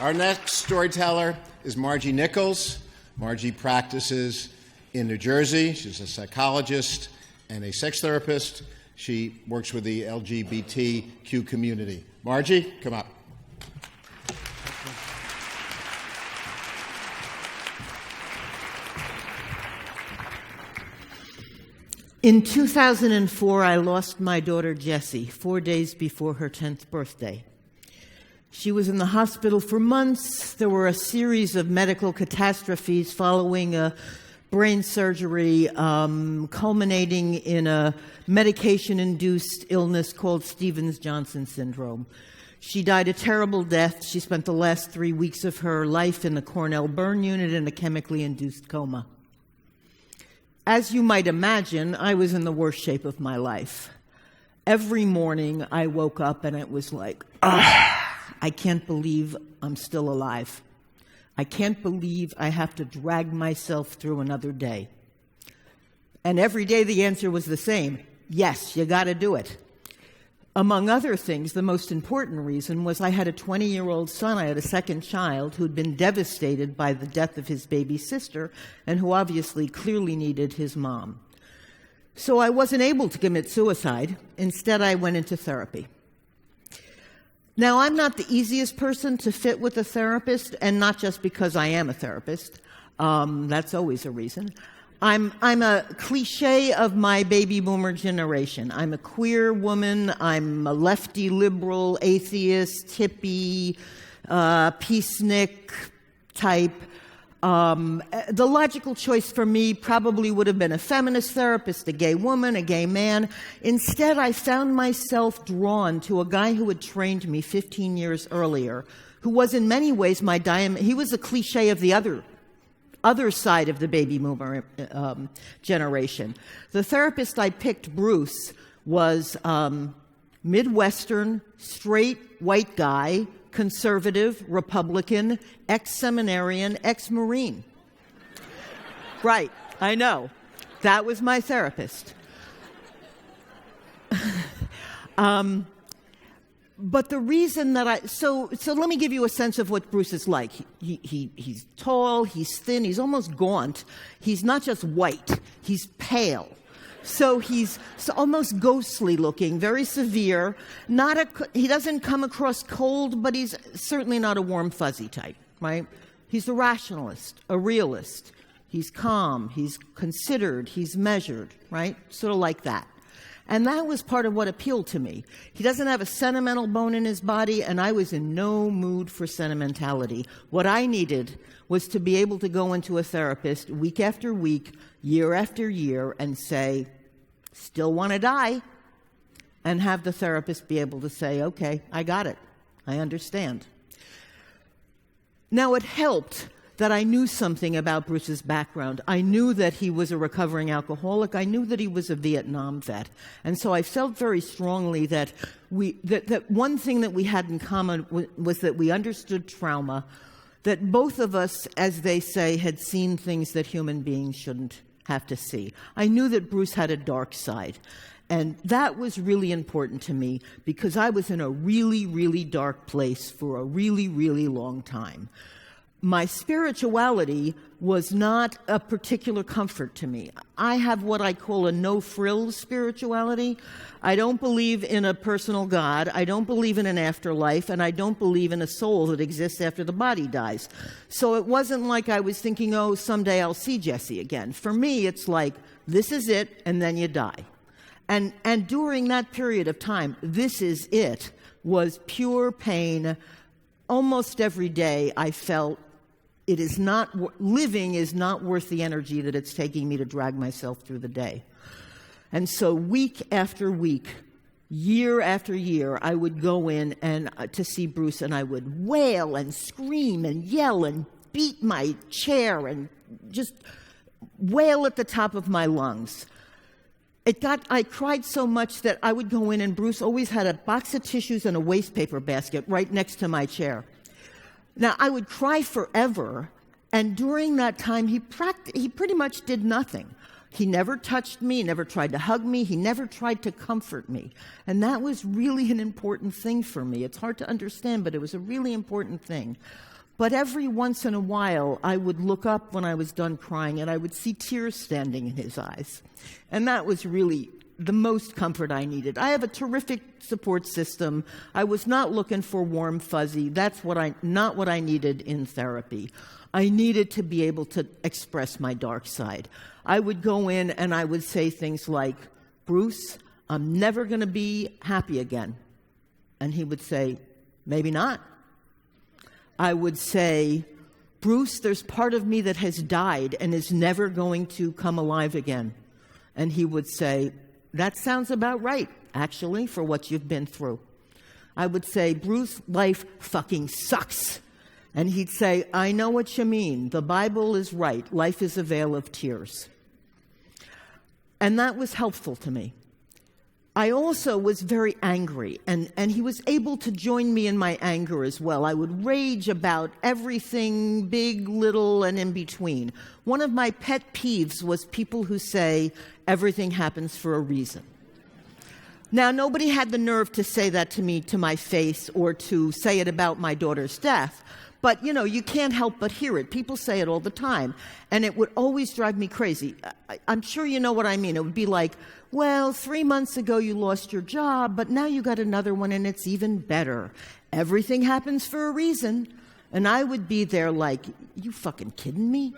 Our next storyteller is Margie Nichols. Margie practices in New Jersey. She's a psychologist and a sex therapist. She works with the LGBTQ community. Margie, come up. In 2004, I lost my daughter Jessie 4 days before her 10th birthday. She was in the hospital for months. There were a series of medical catastrophes following a brain surgery, culminating in a medication-induced illness called Stevens-Johnson syndrome. She died a terrible death. She spent the last 3 weeks of her life in the Cornell burn unit in a chemically induced coma. As you might imagine, I was in the worst shape of my life. Every morning I woke up and it was like, I can't believe I'm still alive. I can't believe I have to drag myself through another day. And every day the answer was the same. Yes, you got to do it. Among other things, the most important reason was I had a 20-year-old son. I had a second child who'd been devastated by the death of his baby sister and who obviously clearly needed his mom. So I wasn't able to commit suicide. Instead, I went into therapy. Now, I'm not the easiest person to fit with a therapist, and not just because I am a therapist. That's always a reason. I'm a cliche of my baby boomer generation. I'm a queer woman. I'm a lefty, liberal, atheist, hippie, peacenik type. The logical choice for me probably would have been a feminist therapist, a gay woman, a gay man. Instead, I found myself drawn to a guy who had trained me 15 years earlier, who was in many ways my he was a cliche of the other side of the baby boomer generation. The therapist I picked, Bruce, was Midwestern, straight, white guy, conservative, Republican, ex-seminarian, ex-Marine. Right, I know. That was my therapist. But the reason that so let me give you a sense of what Bruce is like. He's tall, he's thin, he's almost gaunt. He's not just white, he's pale. So he's almost ghostly looking, very severe. He doesn't come across cold, but he's certainly not a warm, fuzzy type, right? He's a rationalist, a realist. He's calm, he's considered, he's measured, right? Sort of like that. And that was part of what appealed to me. He doesn't have a sentimental bone in his body, and I was in no mood for sentimentality. What I needed was to be able to go into a therapist week after week, year after year, and say, still want to die, and have the therapist be able to say, okay, I got it. I understand. Now, it helped that I knew something about Bruce's background. I knew that he was a recovering alcoholic. I knew that he was a Vietnam vet. And so I felt very strongly that that one thing that we had in common was that we understood trauma, that both of us, as they say, had seen things that human beings shouldn't have to see. I knew that Bruce had a dark side. And that was really important to me because I was in a really, really dark place for a really, really long time. My spirituality was not a particular comfort to me. I have what I call a no-frills spirituality. I don't believe in a personal God. I don't believe in an afterlife, and I don't believe in a soul that exists after the body dies. So it wasn't like I was thinking, oh, someday I'll see Jessie again. For me, it's like, this is it, and then you die. And during that period of time, this is it, was pure pain. Almost every day I felt living is not worth the energy that it's taking me to drag myself through the day. And so week after week, year after year, I would go in and to see Bruce, and I would wail and scream and yell and beat my chair and just wail at the top of my lungs. I cried so much that I would go in, and Bruce always had a box of tissues and a wastepaper basket right next to my chair. Now, I would cry forever, and during that time, he pretty much did nothing. He never touched me, he never tried to hug me, he never tried to comfort me. And that was really an important thing for me. It's hard to understand, but it was a really important thing. But every once in a while, I would look up when I was done crying, and I would see tears standing in his eyes. And that was really the most comfort I needed. I have a terrific support system. I was not looking for warm, fuzzy. That's not what I needed in therapy. I needed to be able to express my dark side. I would go in and I would say things like, Bruce, I'm never going to be happy again. And he would say, maybe not. I would say, Bruce, there's part of me that has died and is never going to come alive again. And he would say, that sounds about right, actually, for what you've been through. I would say, Bruce, life fucking sucks. And he'd say, I know what you mean. The Bible is right. Life is a vale of tears. And that was helpful to me. I also was very angry, and he was able to join me in my anger as well. I would rage about everything, big, little, and in between. One of my pet peeves was people who say, everything happens for a reason. Now, nobody had the nerve to say that to me to my face or to say it about my daughter's death. But, you can't help but hear it. People say it all the time. And it would always drive me crazy. I'm sure you know what I mean. It would be like, well, 3 months ago you lost your job, but now you got another one and it's even better. Everything happens for a reason. And I would be there like, you fucking kidding me?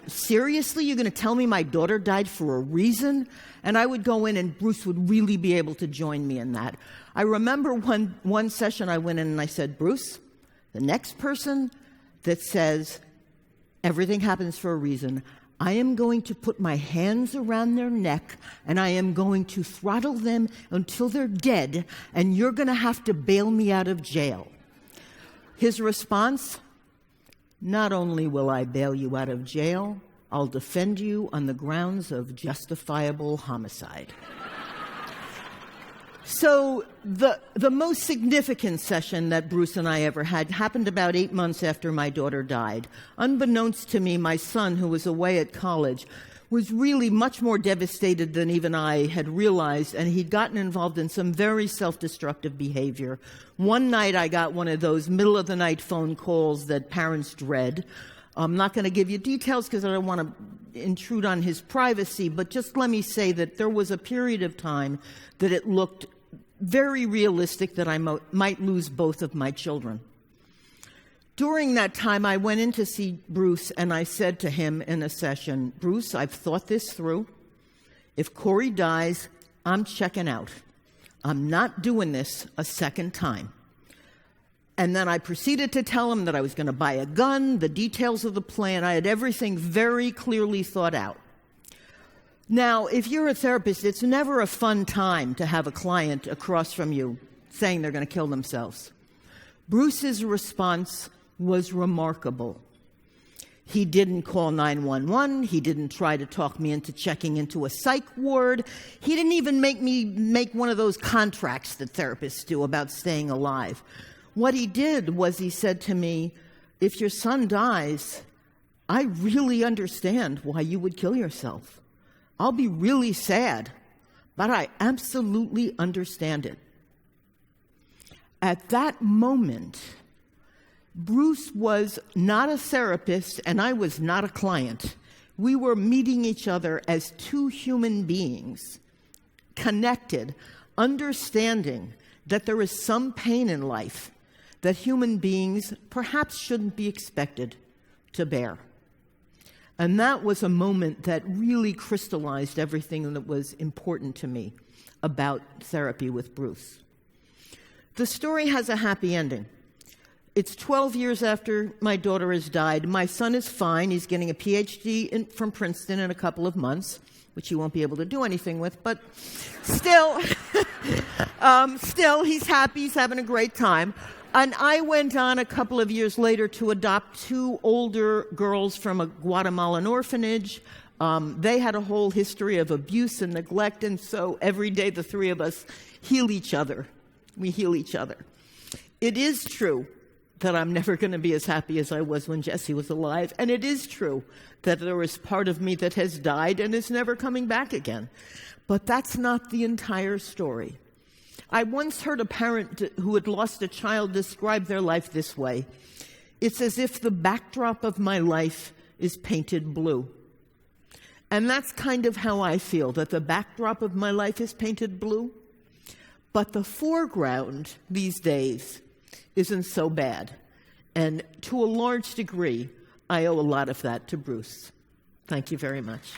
Seriously? You're going to tell me my daughter died for a reason? And I would go in and Bruce would really be able to join me in that. I remember one session I went in and I said, Bruce, the next person that says everything happens for a reason, I am going to put my hands around their neck and I am going to throttle them until they're dead, and you're going to have to bail me out of jail. His response, not only will I bail you out of jail, I'll defend you on the grounds of justifiable homicide. So the most significant session that Bruce and I ever had happened about 8 months after my daughter died. Unbeknownst to me, my son, who was away at college, was really much more devastated than even I had realized, and he'd gotten involved in some very self-destructive behavior. One night I got one of those middle-of-the-night phone calls that parents dread. I'm not going to give you details because I don't want to intrude on his privacy, but just let me say that there was a period of time that it looked very realistic that I might lose both of my children. During that time, I went in to see Bruce, and I said to him in a session, Bruce, I've thought this through. If Corey dies, I'm checking out. I'm not doing this a second time. And then I proceeded to tell him that I was going to buy a gun, the details of the plan. I had everything very clearly thought out. Now, if you're a therapist, it's never a fun time to have a client across from you saying they're going to kill themselves. Bruce's response was remarkable. He didn't call 911. He didn't try to talk me into checking into a psych ward. He didn't even make me make one of those contracts that therapists do about staying alive. What he did was he said to me, if your son dies, I really understand why you would kill yourself. I'll be really sad, but I absolutely understand it. At that moment, Bruce was not a therapist and I was not a client. We were meeting each other as two human beings, connected, understanding that there is some pain in life that human beings perhaps shouldn't be expected to bear. And that was a moment that really crystallized everything that was important to me about therapy with Bruce. The story has a happy ending. It's 12 years after my daughter has died. My son is fine. He's getting a PhD from Princeton in a couple of months, which he won't be able to do anything with, but still, he's happy. He's having a great time. And I went on a couple of years later to adopt two older girls from a Guatemalan orphanage. They had a whole history of abuse and neglect, and so every day the three of us heal each other. We heal each other. It is true that I'm never going to be as happy as I was when Jesse was alive. And it is true that there is part of me that has died and is never coming back again. But that's not the entire story. I once heard a parent who had lost a child describe their life this way. It's as if the backdrop of my life is painted blue. And that's kind of how I feel, that the backdrop of my life is painted blue. But the foreground these days isn't so bad. And to a large degree, I owe a lot of that to Bruce. Thank you very much.